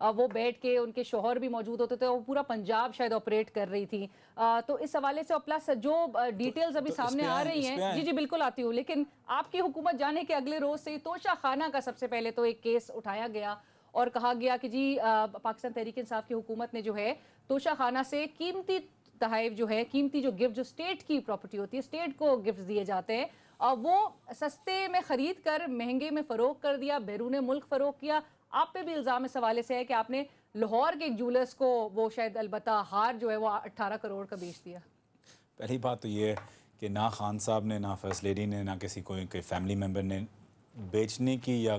وہ بیٹھ کے ان کے شوہر بھی موجود ہوتے تھے, وہ پورا پنجاب شاید آپریٹ کر رہی تھی. تو اس حوالے سے پلس جو ڈیٹیلز ابھی سامنے آ رہی ہیں, جی بالکل آتی ہوں, لیکن آپ کی حکومت جانے کے اگلے روز سے ہی توشہ خانہ کا سب سے پہلے تو ایک کیس اٹھایا گیا اور کہا گیا کہ جی پاکستان تحریک انصاف کی حکومت نے جو ہے توشہ خانہ سے قیمتی تحائف جو ہے, قیمتی جو گفٹ جو اسٹیٹ کی پراپرٹی ہوتی ہے, اسٹیٹ کو گفٹ دیے جاتے ہیں, وہ سستے میں خرید کر مہنگے میں فروخت کر دیا, بیرون ملک فروخت کیا. آپ پہ بھی الزام اس حوالے سے ہے کہ آپ نے لاہور کے ایک جولرز کو وہ شاید البتہ ہار جو ہے وہ 18 کروڑ کا بیچ دیا. پہلی بات تو یہ ہے کہ نہ خان صاحب نے, نہ فرسٹ لیڈی نے, نہ کسی کوئی فیملی ممبر نے بیچنے کی یا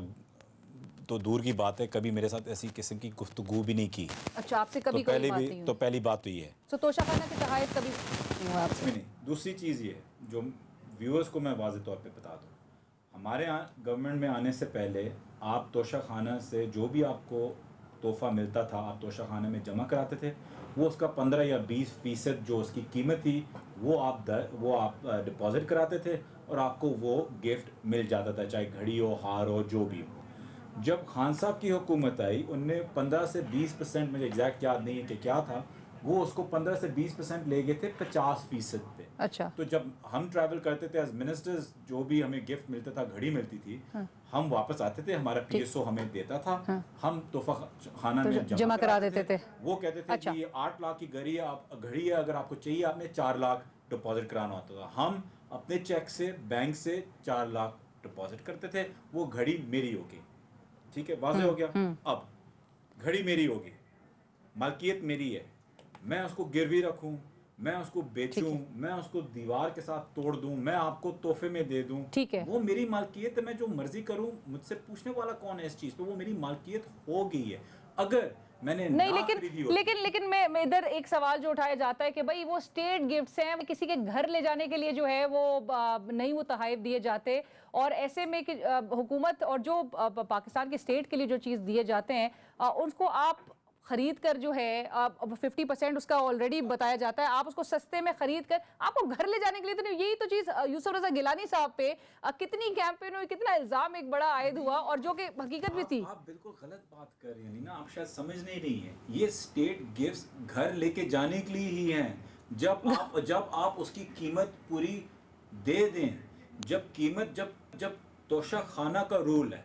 تو دور کی بات ہے کبھی میرے ساتھ ایسی قسم کی گفتگو بھی نہیں کی. اچھا, آپ سے کبھی کوئی بات نہیں ہوئی؟ تو پہلی بات تو یہ ہے. تو توشہ خانہ کے تحائف کبھی نہیں ہوا آپ سے؟ نہیں. دوسری چیز یہ ہے جو ویورز کو میں واضح طور پہ بتا دوں, ہمارے گورنمنٹ میں آنے سے پہلے آپ توشہ خانہ سے جو بھی آپ کو تحفہ ملتا تھا آپ توشہ خانے میں جمع کراتے تھے, وہ اس کا 15 یا 20% جو اس کی قیمت تھی وہ آپ ڈپازٹ کراتے تھے اور آپ کو وہ گفٹ مل جاتا تھا, چاہے گھڑی ہو, ہار ہو, جو بھی ہو. جب خان صاحب کی حکومت آئی ان نے 15 سے 20%, مجھے ایگزیکٹ یاد نہیں ہے کہ کیا تھا, وہ اس کو 15 سے 20% لے گئے تھے 50% پہ. اچھا. تو جب ہم ٹریول کرتے تھے ایز منسٹرز, جو بھی ہمیں گفٹ ملتا تھا, گھڑی ملتی تھی, ہم واپس آتے تھے, ہمارا پی ایس او ہمیں دیتا تھا, ہم تحفہ خانہ میں جمع کرا دیتے تھے. وہ کہتے تھے کہ یہ 8 لاکھ کی گھڑی ہے, اگر آپ کو چاہیے آپ نے 4 لاکھ ڈپازٹ کرانا ہوتا تھا. ہم اپنے چیک سے بینک سے 4 لاکھ ڈپازٹ کرتے تھے, وہ گھڑی میری ہوگی. ٹھیک ہے, واضح ہو گیا. اب گھڑی میری ہوگی, مالکیت میری ہے, میں اس کو گروی رکھوں, میں اس کو بیچوں, میں اس کو دیوار کے ساتھ توڑ دوں, میں آپ کو تحفے میں دے دوں, وہ میری مالکیت ہے, میں جو مرضی کروں, مجھ سے پوچھنے والا کون ہے اس چیز پہ, وہ میری مالکیت ہو گئی ہے. اگر میں نے نہیں, لیکن میں ادھر ایک سوال جو اٹھایا جاتا ہے کہ بھائی وہ اسٹیٹ گفٹس ہیں, کسی کے گھر لے جانے کے لیے جو ہے وہ نہیں وہ تحائف دیے جاتے, اور ایسے میں کہ حکومت اور جو پاکستان کی اسٹیٹ کے لیے جو چیز دیے جاتے ہیں اس کو آپ خرید کر جو ہے 50% اس کا آلریڈی بتایا جاتا ہے, آپ اس کو سستے میں خرید کر آپ کو گھر لے جانے کے لیے, تو یہی تو چیز یوسف رضا گیلانی صاحب پہ کتنی کیمپین ہوئی, کتنا الزام ایک بڑا عائد ہوا, اور جو کہ حقیقت بھی تھی. آپ بالکل غلط بات کر رہی ہیں نا, آپ شاید سمجھ نہیں رہی ہیں. یہ اسٹیٹ گفٹس گھر لے کے جانے کے لیے ہی ہیں. جب آپ اس کی قیمت پوری دے دیں, جب توشہ خانہ کا رول ہے,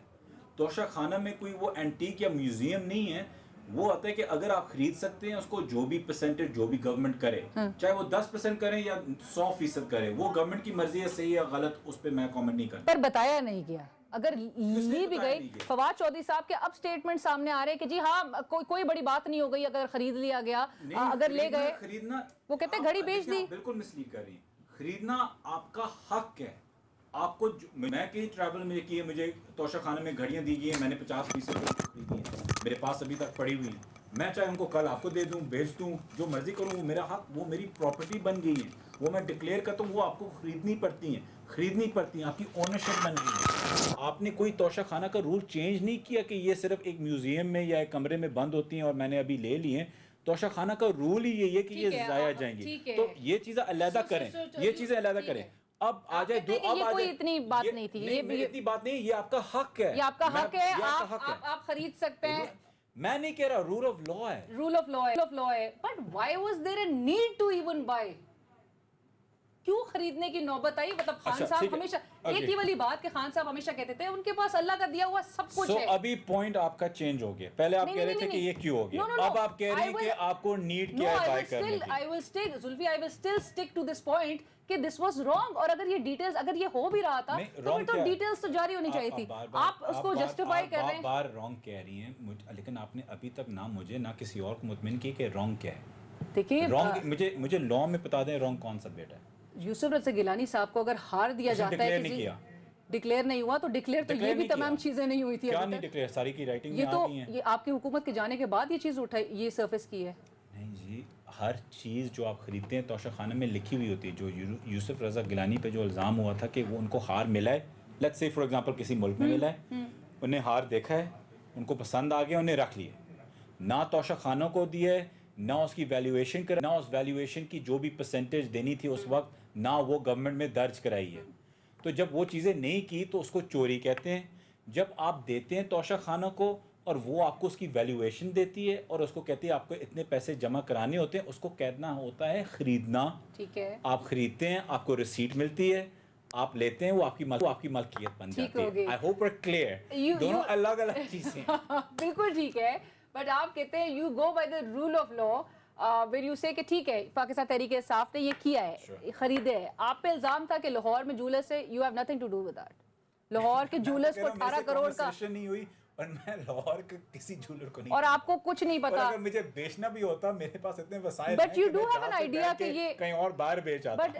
توشہ خانہ میں کوئی وہ اینٹیک یا میوزیم نہیں ہے, وہ آتا ہے کہ اگر آپ خرید سکتے ہیں اس کو, جو بھی پرسنٹیج جو بھی گورنمنٹ کرے, چاہے وہ 10% کریں یا 100% کرے, وہ گورنمنٹ کی مرضی ہے, صحیح یا غلط, اس پہ میں کامنٹ نہیں کرتا. پر بتایا نہیں گیا, اگر لی بھی گئی. فواد چودھری صاحب کے اب سٹیٹمنٹ سامنے آ رہے ہیں کہ جی ہاں کوئی بڑی بات نہیں ہو گئی اگر خرید لیا گیا, اگر لے گئے, خریدنا, وہ کہتے ہیں گھڑی بیچ دی. بالکل مسلیڈ کر رہی ہیں. خریدنا آپ کا حق ہے. آپ کو میں کہیں ٹریول میں کی ہے, مجھے توشہ خانے میں گھڑیاں دی گئی ہیں, میں نے 50% خریدی ہیں, میرے پاس ابھی تک پڑی ہوئی ہیں, میں چاہے ان کو کل آپ کو دے دوں, بیچ دوں, جو مرضی کروں, وہ میرا حق, وہ میری پراپرٹی بن گئی ہے, وہ میں ڈکلیئر کرتا ہوں, وہ آپ کو خریدنی پڑتی ہیں, آپ کی اونرشپ بن گئی ہے. آپ نے کوئی توشہ خانہ کا رول چینج نہیں کیا کہ یہ صرف ایک میوزیم میں یا ایک کمرے میں بند ہوتی ہیں اور میں نے ابھی لے لی ہیں. توشہ خانہ کا رول ہی یہی ہے کہ یہ ضائع جائیں گی, تو یہ چیزیں علیحدہ کریں. اب آ جائے کوئی اتنی بات نہیں تھی, یہ اتنی بات نہیں, یہ آپ کا حق ہے, یہ آپ کا حق ہے, آپ خرید سکتے ہیں. میں نہیں کہہ رہا, رول آف لا ہے, رول آف لا ہے, but why was there a need to even buy, کیوں خریدنے کی نوبت آئی؟ مطلب خان صاحب ہمیشہ ایک ہی والی بات کہ خان صاحب ہمیشہ کہتے تھے ان کے پاس اللہ کا دیا ہوا سب کچھ ہے. ابھی پوائنٹ آپ کا چینج ہو گیا, پہلے آپ کہہ رہے تھے کہ یہ کیوں ہو گیا, اب آپ کہہ رہے ہیں کہ آپ کو نیڈ کیا ہے بائی کرنے کی. I will still stick to this point کہ this was wrong, اور اگر یہ ڈیٹیلز اگر یہ ہو بھی رہا تھا تو پھر تو ڈیٹیلز تو جاری ہونی چاہیے تھی. آپ اس کو جسٹیفائی کر رہے ہیں, بار رانگ کہہ رہی ہیں, لیکن آپ نے ابھی تک نہ مجھے نہ کسی اور کو مطمئن کی کہ رانگ کیا ہے. دیکھیے مجھے لا میں بتا دیں رانگ کون سا بیٹا ہے. یوسف رضا گیلانی صاحب کو اگر ہار دیا جاتا ہے کہ ڈکلیئر نہیں ہوا, تو ڈکلیئر تو یہ بھی تمام چیزیں نہیں ہوئی تھی. کیا نہیں ڈکلیئر, ساری کی رائٹنگ میں یہ تو یہ آپ کی حکومت کے جانے کے بعد یہ چیز اٹھائی, یہ سرفیس کی ہے. نہیں جی, ہر چیز جو آپ خریدتے ہیں توشہ خانے میں لکھی ہوئی ہوتی ہے. جو یوسف رضا گیلانی پہ جو الزام ہوا تھا کہ وہ ان کو ہار ملا ہے, لیٹس سے فار ایگزامپل کسی ملک میں ملا ہے, انہیں ہار دیکھا ہے, ان کو پسند آ گیا, انہیں رکھ لیے, نہ توشہ خانوں کو دیا ہے, نہ اس کی ویلیویشن کرا, نہ اس ویلیویشن کی جو بھی پرسنٹیج دینی تھی اس وقت, نہ وہ گورنمنٹ میں درج کرائی ہے. تو جب وہ چیزیں نہیں کی تو اس کو چوری کہتے ہیں. جب آپ دیتے ہیں توشہ خانوں کو اور وہ آپ کو اس کی ویلیویشن دیتی ہے اور اس کو کہتی ہے آپ کو اتنے پیسے جمع کرانے ہوتے ہیں. اس کو کہنا ہوتا ہے خریدنا. ٹھیک ہے, آپ خریدتے ہیں, آپ کو ریسیٹ ملتی ہے, آپ لیتے ہیں, وہ آپ کی ملکیت بن ٹھیک جاتی ہو ہے. گئی. I hope it clear. دونوں الگ الگ چیزیں ہیں. بالکل ٹھیک ہے, بٹ آپ کہتے ہیں you go by the rule of law where you say کہ ٹھیک ہے پاکستان تحریک انصاف نے یہ کیا ہے, خریدے ہے. آپ پہ الزام تھا کہ لاہور میں جولر سے you have nothing to do with that. Lahore کے جولرز کو 18 کروڑ کا, نہیں ہوئی اور میں لاہور کے کسی جولر کو نہیں, اور آپ کو کچھ نہیں اور پتا. اگر مجھے بیچنا بھی ہوتا میرے پاس اتنے وسائل But ہیں you کہ do میں have an جہاز پہ idea بیٹھ کہ کے یہ, کہیں اور باہر بیچ آتا. but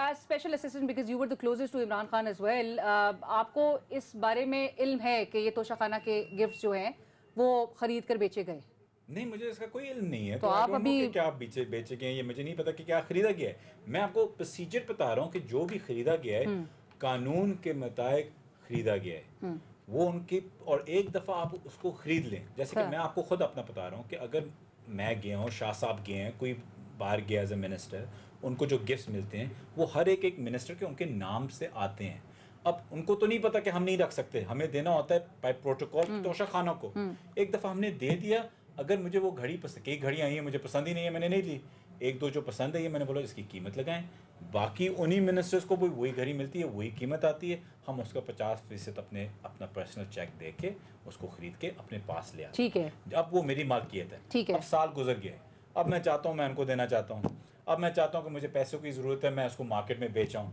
as special assistant because you were the closest to Imran Khan as well, آپ کو اس بارے میں علم ہے کہ یہ توشہ خانہ کے گفٹس جو ہیں وہ خرید کر بیچے گئے؟ نہیں, مجھے اس کا کوئی علم نہیں ہے. تو آپ ابھی کیا بیچے گئے, یہ مجھے نہیں پتا کہ کیا خریدا گیا ہے. میں آپ کو پروسیجر بتا رہا ہوں کہ جو بھی خریدا گیا ہے قانون کے مطابق خریدا گیا ہے. وہ ان کی, اور ایک دفعہ آپ اس کو خرید لیں. جیسے کہ میں آپ کو خود اپنا بتا رہا ہوں کہ اگر میں گیا ہوں, شاہ صاحب گئے ہیں, کوئی باہر گیا ایز اے منسٹر, ان کو جو گفٹس ملتے ہیں وہ ہر ایک منسٹر کے ان کے نام سے آتے ہیں. اب ان کو تو نہیں پتا کہ ہم نہیں رکھ سکتے, ہمیں دینا ہوتا ہے بائی پروٹوکول توشہ خانہ کو. ایک دفعہ ہم نے دے دیا. اگر مجھے وہ گھڑی پسند, کئی گھڑیاں آئی ہیں مجھے پسند ہی نہیں ہے, میں نے نہیں لی. ایک دو جو پسند ہے یہ میں نے بولا اس کی قیمت لگائیں. باقی انہی منسٹرز کو بھی وہی گھڑی ملتی ہے, وہی قیمت آتی ہے. ہم اس کا 50% اپنا پرسنل چیک دے کے اس کو خرید کے اپنے پاس لے آتے. ٹھیک ہے, اب وہ میری مالکیت ہے. ٹھیک ہے, اب سال گزر گئے, اب میں چاہتا ہوں میں ان کو دینا چاہتا ہوں. اب میں چاہتا ہوں کہ مجھے پیسوں کی ضرورت ہے, میں اس کو مارکیٹ میں بیچاؤں.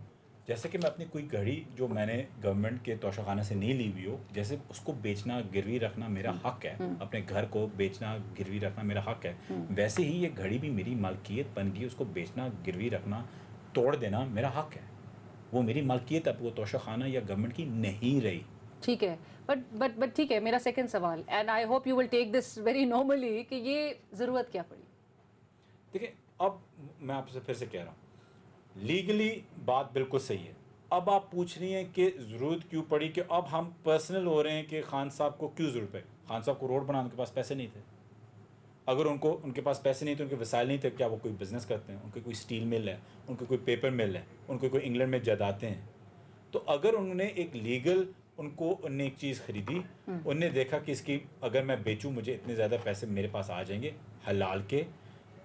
جیسے کہ میں اپنی کوئی گھڑی جو میں نے گورنمنٹ کے توشہ خانہ سے نہیں لی ہوئی ہو, جیسے اس کو بیچنا گروی رکھنا میرا حق ہے, اپنے گھر کو بیچنا گروی رکھنا میرا حق ہے, ویسے ہی یہ گھڑی بھی میری ملکیت بن گئی. اس کو بیچنا گروی رکھنا توڑ دینا میرا حق ہے. وہ میری ملکیت اب وہ توشہ خانہ یا گورنمنٹ کی نہیں رہی. ٹھیک ہے, بٹ ٹھیک ہے. میرا سیکنڈ سوال, and I hope you will take this very normally, کہ یہ ضرورت کیا پڑی؟ دیکھیں, اب میں آپ سے پھر سے کہہ رہا ہوں, لیگلی بات بالکل صحیح ہے. اب آپ پوچھ رہی ہیں کہ ضرورت کیوں پڑی, کہ اب ہم پرسنل ہو رہے ہیں کہ خان صاحب کو کیوں ضرورت ہے. خان صاحب کو روڈ بنانے کے پاس پیسے نہیں تھے. اگر ان کے پاس پیسے نہیں تھے, ان کے وسائل نہیں تھے, کیا وہ کوئی بزنس کرتے ہیں؟ ان کے کوئی اسٹیل مل ہے, ان کے کوئی پیپر مل ہے, ان کے کوئی انگلینڈ میں جائیدادیں ہیں. تو اگر انہوں نے ایک لیگل, ان نے ایک چیز خریدی, انہوں نے دیکھا کہ اس کی اگر میں بیچوں مجھے اتنے زیادہ پیسے میرے پاس آ جائیں گے حلال کے,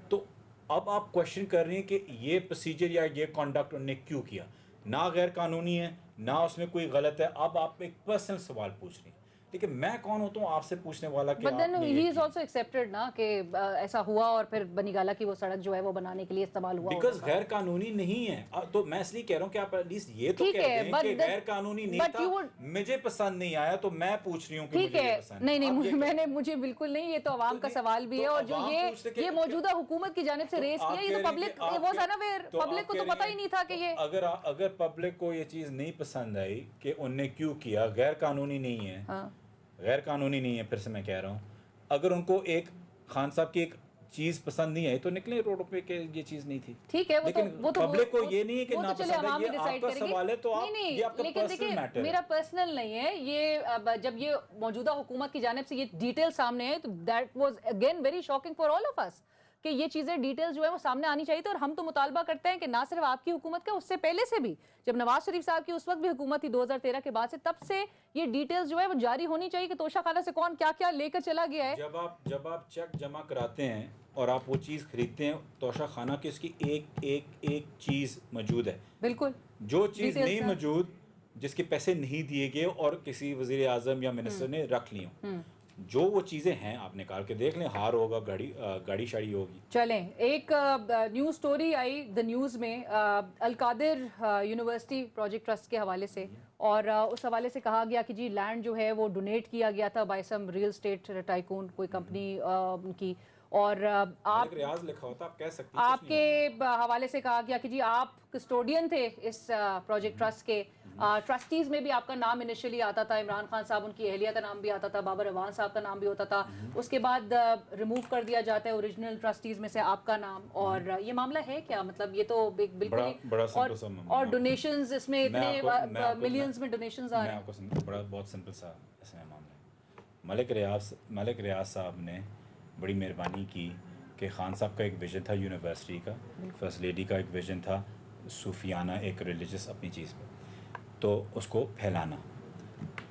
تو اب آپ کوشچن کر رہی ہیں کہ یہ پروسیجر یا یہ کانڈکٹ انہوں نے کیوں کیا. نہ غیر قانونی ہے, نہ اس میں کوئی غلط ہے. اب آپ ایک پرسنل سوال پوچھ رہی ہیں, لیکن میں کون ہوتا ہوں آپ سے پوچھنے والا کہ but then he is also accepted نا کہ ایسا ہوا, اور پھر بنی گالا کی وہ سڑک جو ہے وہ بنانے کے لیے استعمال ہوا. بیکاز غیر قانونی نہیں ہے, تو میں اس لیے کہہ رہا ہوں کہ آپ ایٹ لیسٹ یہ تو کہہ دیں کہ غیر قانونی نہیں تھا, مجھے پسند نہیں آیا, تو میں پوچھ رہی ہوں کہ مجھے یہ پسند. نہیں, مجھے بالکل نہیں, یہ تو عوام کا سوال بھی ہے, اور جو یہ موجودہ حکومت کی جانب سے ریز کیا, یہ تو پبلک واز اناویئر, پبلک کو تو پتہ ہی نہیں تھا کہ یہ, اگر پبلک کو یہ چیز نہیں پسند آئی کہ ان نے کیوں کیا, غیر قانونی نہیں ہے, غیر قانونی نہیں ہے, پھر سے میں کہہ رہا ہوں, اگر ان کو ایک خان صاحب کی ایک چیز پسند نہیں آئی تو نکلے روڈ پہ کہ یہ چیز نہیں تھی. ٹھیک ہے, وہ تو پبلک کو یہ نہیں ہے کہ ناپسند ہے, یہ آپ کا سوال ہے, تو یہ آپ کا پرسنل میٹر ہے. میرا پرسنل نہیں ہے یہ. جب یہ موجودہ حکومت کی جانب سے یہ ڈیٹیل سامنے ہے, تو that was again very shocking for all of us, کہ یہ چیزیں ڈیٹیلز جو ہے وہ سامنے آنی چاہیے تھی. اور ہم تو مطالبہ کرتے ہیں کہ نہ صرف آپ کی حکومت کا, اس سے پہلے سے بھی, جب نواز شریف صاحب کی اس وقت بھی حکومت تھی 2013 کے بعد سے, تب سے یہ ڈیٹیلز جو ہے وہ جاری ہونی چاہیے کہ توشہ خانہ سے کون کیا کیا لے کر چلا گیا ہے. جب آپ چیک جمع کراتے ہیں اور آپ وہ چیز خریدتے ہیں توشہ خانہ کی, اس کی ایک چیز موجود ہے. بالکل, جو چیز نہیں موجود, جس کے پیسے نہیں دیے گئے اور کسی وزیر اعظم یا منسٹر نے رکھ لی ہوں, جو وہ چیزیں ہیں آپ نکال کے دیکھ لیں. ہار ہوگا, گاڑی شاڑی ہوگی. چلیں, ایک news story I the news میں القادر یونیورسٹی پروجیکٹ ٹرسٹ کے حوالے سے, اور اس حوالے سے کہا گیا کہ جی لینڈ جو ہے وہ ڈونیٹ کیا گیا تھا by some real estate tycoon, کوئی کمپنی ان کی, اور آپ ریاض لکھا ہوتا, آپ کہہ سکتے ہیں, آپ کے حوالے سے کہا گیا کہ جی آپ کسٹوڈین تھے اس پروجیکٹ ٹرسٹ کے. ٹرسٹیز میں بھی آپ کا نام انیشلی آتا تھا, عمران خان صاحب, ان کی اہلیہ کا نام بھی آتا تھا, بابر اعوان صاحب کا نام بھی ہوتا تھا. اس کے بعد ریموو کر دیا جاتا ہے اوریجنل ٹرسٹیز میں سے آپ کا نام. اور یہ معاملہ ہے کیا, مطلب یہ تو بالکل, اور ڈونیشنز اس میں اتنے ملینز میں ڈونیشنز آ رہے ہیں. بہت سمپل سا اس میں معاملہ ہے. ملک ریاض صاحب نے بڑی مہربانی کی کہ خان صاحب کا ایک ویژن تھا یونیورسٹی کا, فرسٹ لیڈی کا ایک ویژن تھا صوفیانہ ایک ریلیجس اپنی چیز پہ, تو اس کو پھیلانا.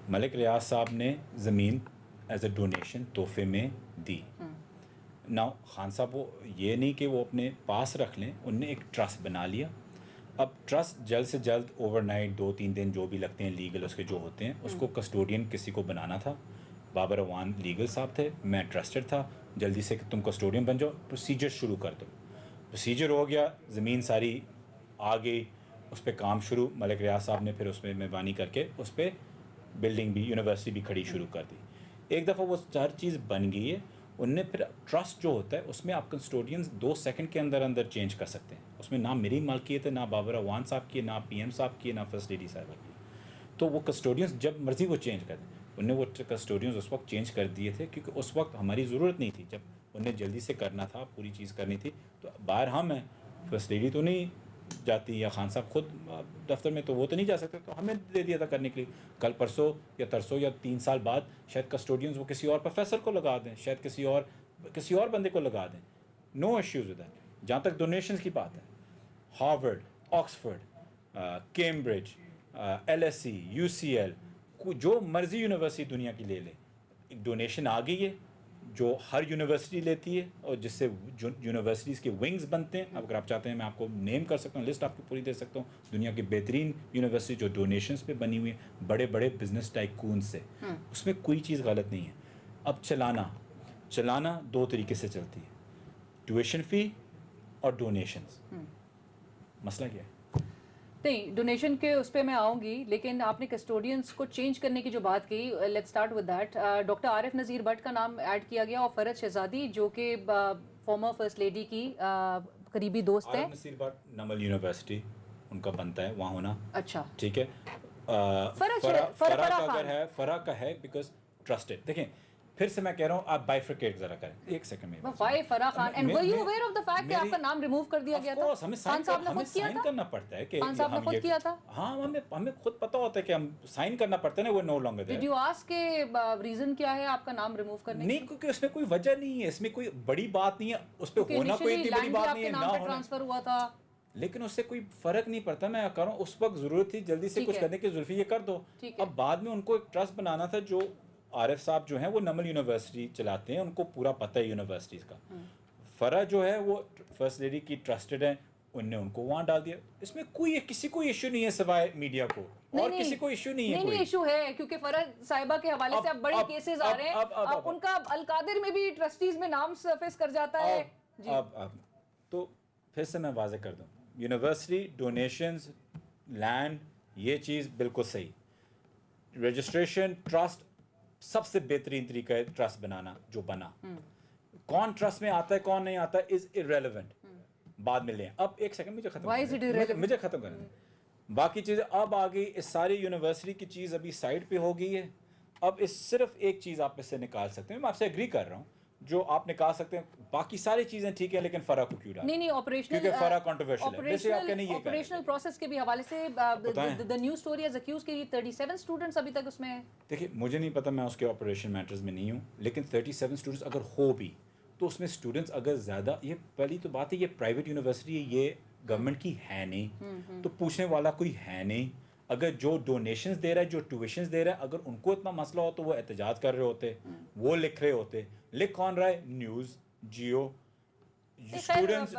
ملک ریاض صاحب نے زمین ایز اے ڈونیشن تحفے میں دی. نا خان صاحب وہ یہ نہیں کہ وہ اپنے پاس رکھ لیں, ان نے ایک ٹرسٹ بنا لیا. اب ٹرسٹ جلد سے جلد اوور نائٹ 2-3 دن جو بھی لگتے ہیں لیگل اس کے جو ہوتے ہیں, اس کو کسٹوڈین کسی کو بنانا تھا. بابر اعوان لیگل صاحب تھے, میں ٹرسٹڈ تھا, جلدی سے کہ تم کسٹوڈین بن جاؤ, پروسیجر شروع کر دو. پروسیجر ہو گیا, زمین ساری آ گئی, اس پہ کام شروع. ملک ریاض صاحب نے پھر اس میں مہربانی کر کے اس پہ بلڈنگ بھی, یونیورسٹی بھی کھڑی شروع کر دی. ایک دفعہ وہ ہر چیز بن گئی ہے, ان نے پھر ٹرسٹ جو ہوتا ہے اس میں آپ کنسٹوڈینز 2 سیکنڈ کے اندر اندر چینج کر سکتے ہیں. اس میں نہ میری مالکیت ہے, نہ بابر اعوان صاحب کی ہے, نہ پی ایم صاحب کی ہے, نہ فرسٹ لیڈی صاحبہ کی. تو وہ کسٹوڈینز جب مرضی وہ چینج کر دیں. ان نے وہ کسٹوڈینز اس وقت چینج کر دیے تھے کیونکہ اس وقت ہماری ضرورت نہیں تھی. جب انہیں جلدی سے کرنا تھا, پوری چیز کرنی تھی, تو باہر ہم ہیں, فرسٹ لیڈی تو نہیں جاتی, یا خان صاحب خود دفتر میں تو وہ تو نہیں جا سکتے, تو ہمیں دے دیا تھا کرنے کے لیے. کل پرسوں یا ترسوں یا 3 سال بعد شاید کسٹوڈینز وہ کسی اور پروفیسر کو لگا دیں, شاید کسی اور بندے کو لگا دیں. نو ایشوز ود دیٹ. جہاں تک ڈونیشنز کی بات ہے, Harvard, Oxford, Cambridge, LSE, UCL, جو مرضی یونیورسٹی دنیا کی لے لے, ایک ڈونیشن آ گئی ہے جو ہر یونیورسٹی لیتی ہے, اور جس سے یونیورسٹیز کے ونگز بنتے ہیں. اگر آپ چاہتے ہیں میں آپ کو نیم کر سکتا ہوں, لسٹ آپ کو پوری دے سکتا ہوں, دنیا کی بہترین یونیورسٹی جو ڈونیشنز پہ بنی ہوئی ہیں بڑے بڑے بزنس ٹائکون سے. اس میں کوئی چیز غلط نہیں ہے. اب چلانا 2 طریقے سے چلتی ہے, ٹیویشن فی اور ڈونیشنز. مسئلہ کیا ہے؟ نہیں, ڈونیشن کے اس پہ میں آؤں گی, لیکن آپ نے کسٹوڈینس کو چینج کرنے کی جو بات کی, let's start with that. Doctor Arif Nazir but کا نام ایڈ کیا گیا, اور فرحت شہزادی جو کہ فارمر فرسٹ لیڈی کی قریبی دوست ہیں. عارف نذیر بٹ نمل یونیورسٹی ان کا بنتا ہے وہاں ہونا. اچھا, ٹھیک ہے. فرح کا اگر ہے, فرح کا ہے بیکاز ٹرسٹڈ. دیکھیں پھر سے میں کہہ رہا ہوں, آپ بائیفرکیٹ ذرا کریں. ایک سیکنڈ میں, why Farah Khan, and were you aware of the fact کہ آپ کا نام ریموو کر دیا گیا تھا؟ ہمیں خان صاحب نے خود کیا سائن تھا, کرنا پڑتا ہے کہ خان صاحب نے خود کیا تھا. ہاں, ہمیں خود پتہ ہوتا ہے کہ ہم سائن کرنا پڑتا ہے نا, وہ no longer did you ask کہ ریزن کیا ہے آپ کا نام ریموو کرنے نہیں, کیونکہ اس میں کوئی وجہ نہیں ہے, اس میں کوئی بڑی بات نہیں ہے, اس پہ ہونا کوئی اتنی بڑی بات نہیں ہے, نہ ہونا ٹرانسفر ہوا تھا, لیکن اس سے کوئی فرق نہیں پڑتا. میں کہہ رہا ہوں اس وقت ضرورت تھی جلدی سے کچھ کرنے کی, زلفی یہ کر دو. اب بعد میں ان کو ایک ٹرسٹ بنانا تھا. جو عارف صاحب جو ہیں وہ نمل یونیورسٹی چلاتے ہیں, ان کو پورا پتہ ہے یونیورسٹیز کا. فرح جو ہے وہ فرسٹ لیڈی کی ٹرسٹڈ ہیں, ان نے ان کو وہاں ڈال دیا. اس میں کسی کو ایشو نہیں ہے سوائے میڈیا کو, اور کسی کو ایشو نہیں ہے. نہیں ایشو ہے, کیونکہ فرح صاحبہ کے حوالے سے اب بڑے کیسز آ رہے ہیں, ان کا القادر میں بھی ٹرسٹیز میں نام سرفیس کر جاتا ہے. اب تو پھر سے میں واضح کر دوں, یونیورسٹی, ڈونیشنز, لینڈ, یہ چیز بالکل صحیح. رجسٹریشن, ٹرسٹ, سب سے بہترین طریقہ ہے ٹرسٹ بنانا جو بنا. کون ٹرسٹ میں آتا ہے کون نہیں آتا ہے از irrelevant, بعد میں لیں. اب ایک سیکنڈ مجھے ختم کرنے دیں. باقی چیزیں اب آ گئی, اس ساری یونیورسٹی کی چیز ابھی سائڈ پہ ہو گئی ہے. اب اس صرف ایک چیز آپ اس سے نکال سکتے ہیں, میں آپ سے ایگری کر رہا ہوں, جو آپ نکال سکتے ہیں. باقی ساری چیزیں ٹھیک ہے, لیکن فرح کو کیوں ڈالیں؟ نہیں آپریشنل, کیونکہ فرح کنٹروورشل ہے. ویسے آپ کہنے یہ آپریشنل پروسیس کے بھی حوالے سے دی نیوز اسٹوری از اکیوز کہ 37 اسٹوڈنٹس ابھی تک اس میں ہیں. دیکھیے مجھے نہیں پتا, میں اس کے آپریشن میٹرز میں نہیں ہوں, لیکن 37 اسٹوڈنٹس اگر ہو بھی تو اس میں اسٹوڈنٹس اگر زیادہ, یہ پہلی تو بات ہے یہ پرائیویٹ یونیورسٹی ہے, یہ گورنمنٹ کی ہے نہیں, تو پوچھنے والا کوئی ہے نہیں. اگر جو ڈونیشنز دے رہا ہے, جو ٹیوشنز دے رہا ہے, اگر ان کو اتنا مسئلہ ہو تو وہ احتجاج کر رہے ہوتے, وہ لکھ رہے ہوتے. لکھ کون رہا ہے؟ نیوز, جیو, اسٹوڈنٹس,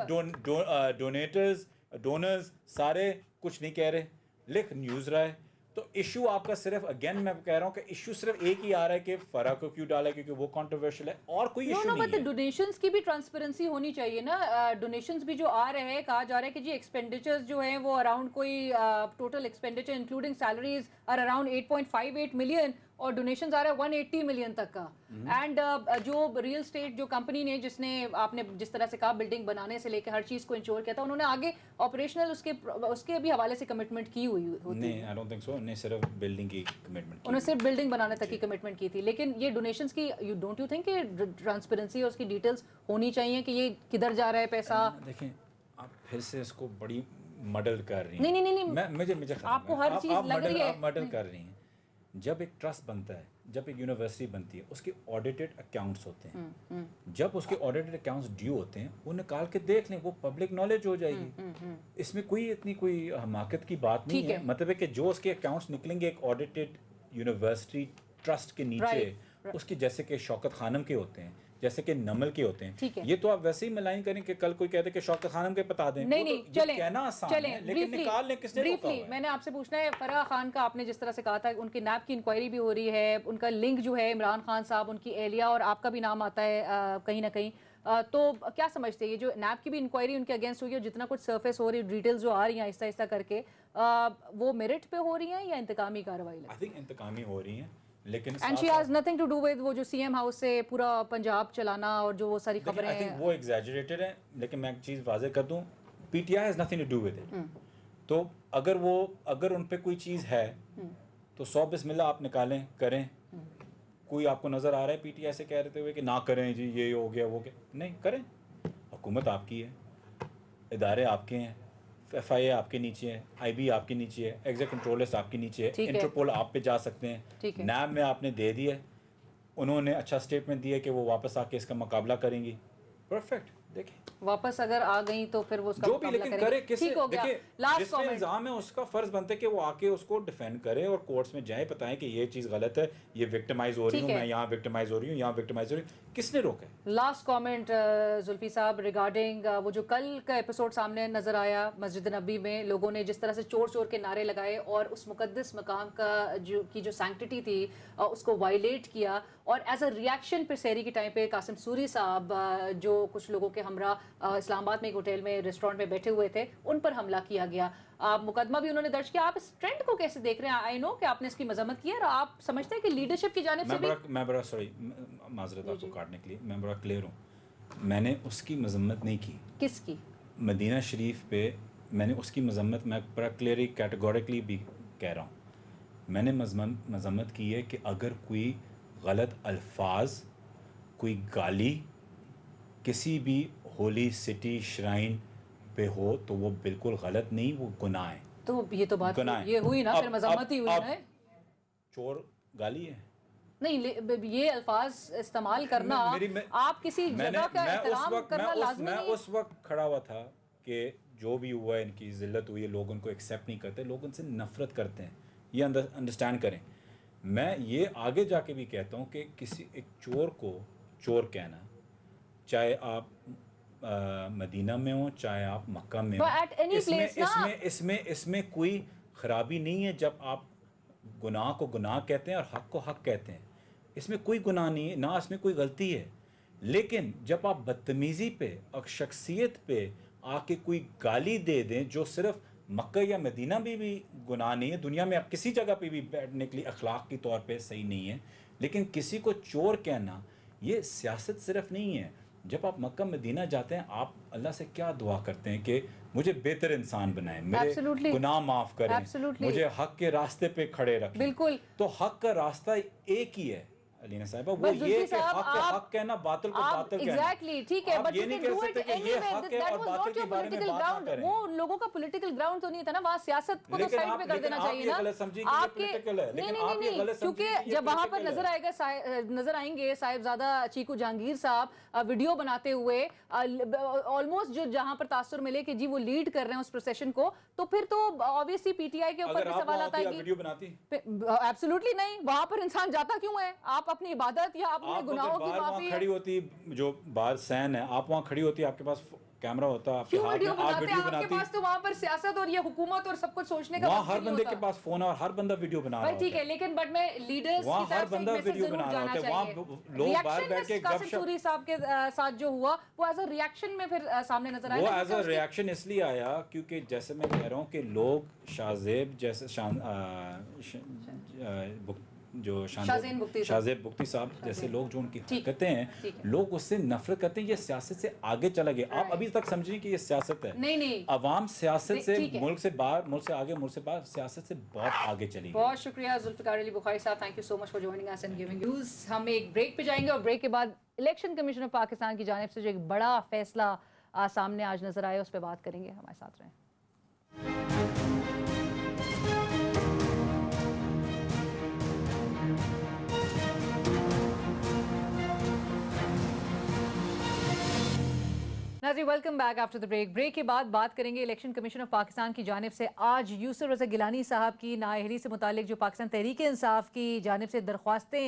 ڈونیٹرز, ڈونرز, سارے کچھ نہیں کہہ رہے, لکھ نیوز رہا ہے. تو ایشو آپ کا صرف, اگین میں کہہ رہا ہوں کہ ایشو صرف ایک ہی آ رہا ہے کہ فرح کو کیوں ڈالا, کیونکہ وہ کنٹروورشل ہے, اور کوئی ایشو نہیں ہے. ڈونیشنز کی بھی ٹرانسپیرنسی ہونی چاہیے نا. ڈونیشنز بھی جو آ رہے ہیں, کہا جا رہا ہے کہ جی ایکسپینڈیچرز جو ہیں وہ اراؤنڈ کوئی total expenditure including salaries are around 8.58 million, اور ڈونیشنز آ رہا ہے 180 ملین تک کا. اینڈ جو ریئل اسٹیٹ جو کمپنی نے, جس نے آپ نے جس طرح سے کہا بلڈنگ بنانے سے لے کے ہر چیز کو انشور کیا تھا, انہوں نے آگے آپریشنل اس کے بھی حوالے سے کمٹمنٹ کی ہوئی ہوتی. نہیں, آئی ڈونٹ تھنک سو. انہیں صرف بلڈنگ کی کمٹمنٹ کی, انہوں نے صرف بلڈنگ بنانے تک کی کمٹمنٹ کی تھی. لیکن یہ ڈونیشنز کی, ڈونٹ یو تھنک کہ ٹرانسپیرنسی اور اس کی ڈیٹیلز ہونی چاہیے کہ یہ کدھر جا رہا ہے پیسہ؟ دیکھیں آپ پھر سے اس کو بڑی مڈل کر رہی ہیں. نہیں, مجھے آپ کو ہر چیز لگ رہی ہے. آپ مڈل کر رہی ہیں. جب ایک ٹرسٹ بنتا ہے, جب ایک یونیورسٹی بنتی ہے, اس کے آڈیٹڈ اکاؤنٹس ہوتے ہیں. جب اس کے آڈیٹڈ اکاؤنٹس ڈیو ہوتے ہیں, وہ نکال کے دیکھ لیں, وہ پبلک نالج ہو جائے گی. اس میں کوئی اتنی کوئی حماقت کی بات نہیں ہے. مطلب ہے کہ جو اس کے اکاؤنٹس نکلیں گے ایک آڈیٹڈ یونیورسٹی ٹرسٹ کے نیچے, اس کی جیسے کہ شوکت خانم کے ہوتے ہیں, جیسے کہ نمل کے ہوتے ہیں. ٹھیک ہے, یہ تو آپ ویسے ہی ملائن کریں کہ کل کوئی کہتے کہ شوکت خانم کے بتا دیں. نہیں چلیں کہنا آسان ہے لیکن نکال لیں کس نے روکا ہوا ہے. میں نے آپ سے پوچھنا ہے, فرح خان کا آپ نے جس طرح سے کہا تھا ان کی نیب کی انکوائری بھی ہو رہی ہے, ان کا لنک جو ہے عمران خان صاحب, ان کی اہلیہ اور آپ کا بھی نام آتا ہے کہیں نہ کہیں, تو کیا سمجھتے ہیں یہ جو نیب کی بھی انکوائری ان کے اگینسٹ ہوئی ہے, جتنا کچھ سرفیس ہو رہی ہے, ڈیٹیلز جو آ رہی ہیں آہستہ آہستہ کر کے, وہ میرٹ پہ ہو رہی ہیں یا انتقامی کارروائی لگتی ہے؟ آئی تھنک انتقامی ہو رہی ہیں, لیکن and she has nothing to do with وہ جو سی ایم ہاؤس سے پورا پنجاب چلانا اور جو وہ ساری خبریں آئی تھنک وہ ایگزیجریٹڈ ہے. لیکن میں ایک چیز واضح کر دوں, P T I has nothing to do with it. تو اگر ان پہ کوئی چیز ہے تو 100 بسم اللہ آپ نکالیں کریں. کوئی آپ کو نظر آ رہا ہے پی ٹی آئی سے کہہ رہتے ہوئے کہ نہ کریں جی یہ ہو گیا وہ گیا؟ نہیں کریں. حکومت آپ کی ہے, ادارے آپ کے ہیں, ایف آئی اے آپ کے نیچے ہے, آئی بی آپ کے نیچے ہے, ایگزیکٹ کنٹرولرس آپ کے نیچے ہے, انٹرپول آپ پہ جا سکتے ہیں, نیب میں آپ نے دے دیا, انہوں نے اچھا اسٹیٹمنٹ دیا کہ وہ واپس آ کے اس کا مقابلہ کریں گی. پرفیکٹ, دیکھیں واپس اگر آ گئیں تو پھر وہ اس کا جو بھی, لیکن کرے کس دیکھیں لاسٹ جس پہ الزام ہے اس کا فرض بنتا ہے کہ وہ آ کے اس کو ڈیفینڈ کرے اور کورٹس میں جائیں, بتائیں کہ یہ چیز غلط ہے, یہ وکٹمائز ہو رہی ہوں میں, یہاں وکٹمائز ہو رہی ہوں, یہاں وکٹمائز ہو رہی ہوں. کس نے روکا ہے؟ لاسٹ کامنٹ زلفی صاحب ریگارڈنگ وہ جو کل کا ایپیسوڈ سامنے نظر آیا مسجد نبی میں, لوگوں نے جس طرح سے چور چور کے نعرے لگائے اور اس مقدس مقام کا جو سینکٹیٹی تھی اس کو وائلیٹ کیا, اور ایز اے ریئیکشن پھر سحری کے ٹائم پہ قاسم سوری صاحب جو کچھ لوگوں کے ہمراہ اسلام آباد میں ایک ہوٹل میں ریسٹورینٹ میں بیٹھے ہوئے تھے, ان پر حملہ کیا گیا. مقدمہ بھی انہوں نے درج کیا. آپ اس ٹرینڈ کو کیسے دیکھ رہے ہیں؟ آئی نو کہ آپ نے اس کی مذمت کی ہے, اور آپ سمجھتے ہیں کہ لیڈرشپ کی جانب سے بھی میں بڑا سوری معذرت آپ کو کاٹنے کے لیے, میں بڑا کلیئر ہوں, میں نے اس کی مذمت نہیں کی. کس کی؟ مدینہ شریف پہ میں نے اس کی مذمت, میں بڑا کلیئرلی کیٹیگوریکلی بھی کہہ رہا ہوں, میں نے مذمت کی ہے کہ اگر کوئی غلط الفاظ, کوئی گالی کسی بھی ہولی سٹی شرائن پہ ہو تو وہ بالکل غلط نہیں, وہ گناہ ہے. تو یہ تو بات یہ ہوئی نا, پھر مذمت ہی ہوئی نا. چور گالی ہے نہیں, یہ الفاظ استعمال کرنا آپ کسی جگہ کا احترام کرنا لازمی نہیں ہے. میں اس وقت کھڑا ہوا تھا کہ جو بھی ہوا ہے, ان کی ذلت ہوئی ہے, لوگ ان کو ایکسیپٹ نہیں کرتے, لوگ ان سے نفرت کرتے ہیں, یہ انڈرسٹینڈ کریں. میں یہ آگے جا کے بھی کہتا ہوں کہ کسی ایک چور کو چور کہنا, چاہے آپ مدینہ میں ہوں چاہے آپ مکہ میں ہوں, اس میں کوئی خرابی نہیں ہے جب آپ گناہ کو گناہ کہتے ہیں اور حق کو حق کہتے ہیں. اس میں کوئی گناہ نہیں ہے, نہ اس میں کوئی غلطی ہے. لیکن جب آپ بدتمیزی پہ اور شخصیت پہ آ کے کوئی گالی دے دیں, جو صرف مکہ یا مدینہ بھی گناہ نہیں ہے, دنیا میں آپ کسی جگہ پہ بھی بیٹھنے کے لیے اخلاق کی طور پہ صحیح نہیں ہے, لیکن کسی کو چور کہنا یہ سیاست صرف نہیں ہے. جب آپ مکہ مدینہ جاتے ہیں, آپ اللہ سے کیا دعا کرتے ہیں کہ مجھے بہتر انسان بنائیں, میرے گناہ معاف کریں, مجھے حق کے راستے پہ کھڑے رکھیں. بالکل, تو حق کا راستہ ایک ہی ہے علینا صاحبہ, وہ یہ کہ حق کہنا, باطل کو باطل کہنا. ایگزیکٹلی, ٹھیک ہے, آپ یہ نہیں کہہ سکتے کہ یہ حق ہے اور باطل کے بارے میں بات نہ کریں. وہ ان لوگوں کا پولیٹیکل گراؤنڈ تو نہیں تھا نا, وہاں سیاست کو تو سائڈ پہ کر دینا چاہیے نا. آپ کے نہیں, کیونکہ جب وہاں پر نظر آئیں گے صاحبزادہ چیکو جہانگیر صاحب ویڈیو بناتے ہوئے, آلموسٹ جو جہاں پر تاثر ملے کہ جی وہ لیڈ کر رہے ہیں اس پروسیشن کو, تو پھر تو آبویسلی پی ٹی آئی کے اوپر بھی سوال آتا ہے کہ ویڈیو بناتی, ایبسولوٹلی نہیں, وہاں پر انسان جاتا کیوں ہے؟ آپ اپنی عبادت یا اپنے گناہوں کی معافی, کھڑی ہوتی جو بار سین ہے, آپ وہاں کھڑی ہوتی, آپ کے پاس کیمرہ ہوتا, آپ کے ہاتھ میں آپ ویڈیو بناتی. آپ کے پاس تو وہاں پر سیاست اور یہ حکومت اور سب کچھ سوچنے کا وہاں ہر بندے کے پاس فون ہے اور ہر بندہ ویڈیو بنا رہا ہوتا ہے. ٹھیک ہے, لیکن بٹ میں لیڈرز وہاں ہر بندہ ویڈیو بنا رہا ہوتا ہے, وہاں لوگ باہر بیٹھ کے قاسم سوری صاحب کے ساتھ جو ہوا وہ ایز اے ریئیکشن میں پھر سامنے نظر آیا. وہ ایز اے ریئیکشن اس لیے آیا کیونکہ جیسے میں کہہ رہا ہوں کہ لوگ شاہزیب جیسے جو شاہزیب بگٹی صاحب جیسے لوگ جو ان کی حرکتیں ہیں, لوگ اس سے نفرت کرتے ہیں. یہ سیاست سے آگے چلا گیا. آپ ابھی تک سمجھیں کہ یہ سیاست ہے, نہیں, عوام سیاست سے ملک سے باہر, ملک سے آگے, ملک سے باہر, سیاست سے بہت آگے چلی. بہت شکریہ ذوالفقار علی بخاری صاحب, thank you so much for joining اس اینڈ گیونگ نیوز. ہم ایک بریک پہ جائیں گے اور بریک کے بعد الیکشن کمیشن آف پاکستان کی جانب سے جو ایک بڑا فیصلہ سامنے آج نظر آیا اس پہ بات کریں گے. ہمارے ساتھ رہیں. ناظرین welcome back after the break کے بعد بات کریں گے الیکشن کمیشن آف پاکستان کی جانب سے آج یوسف رضا گیلانی صاحب کی نااہلی سے متعلق جو پاکستان تحریک انصاف کی جانب سے درخواستیں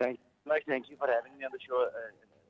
Thank you for having me on the show.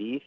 20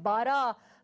12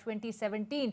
2017,